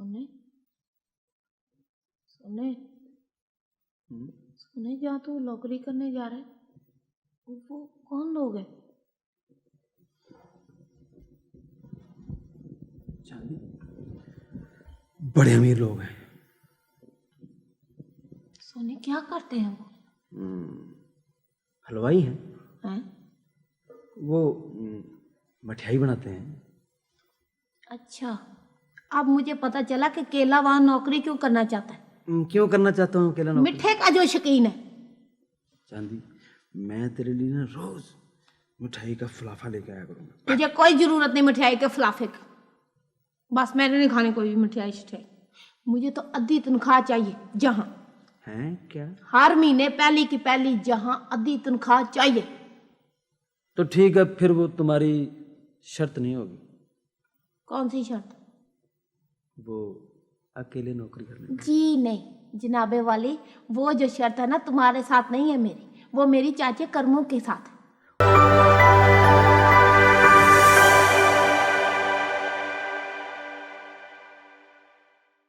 सोने सोने सोने, जहाँ तू नौकरी करने जा रहा है वो कौन लोग हैं? चांदी, बड़े अमीर लोग हैं। सोने, क्या करते हैं वो? हलवाई हैं। हैं? वो मठियाई बनाते हैं। अच्छा, अब मुझे पता चला कि केला वहां नौकरी क्यों करना चाहता है। क्यों करना चाहता हूँ अकेला नौकरी? मिठे का जो शौकीन है। चांदी, मैं तेरे लिए ना रोज मिठाई का फलाफा लेके आया करूँगा। मुझे कोई जरूरत नहीं मिठाई के फलाफे का। बस मैंने नहीं खाने कोई भी मिठाई शिठाई। मुझे तो आधी तनख्वाह चाहिए, जहां हैं क्या? हर महीने पहली की पहली जहां आधी तनख्वाह चाहिए। तो ठीक है, फिर वो तुम्हारी शर्त नहीं होगी। कौन सी शर्त? वो अकेले नौकरी करने की। जी नहीं जनाबे वाली, वो जो शर्त है ना तुम्हारे साथ नहीं है मेरी, वो मेरी चाचे कर्मों के साथ है।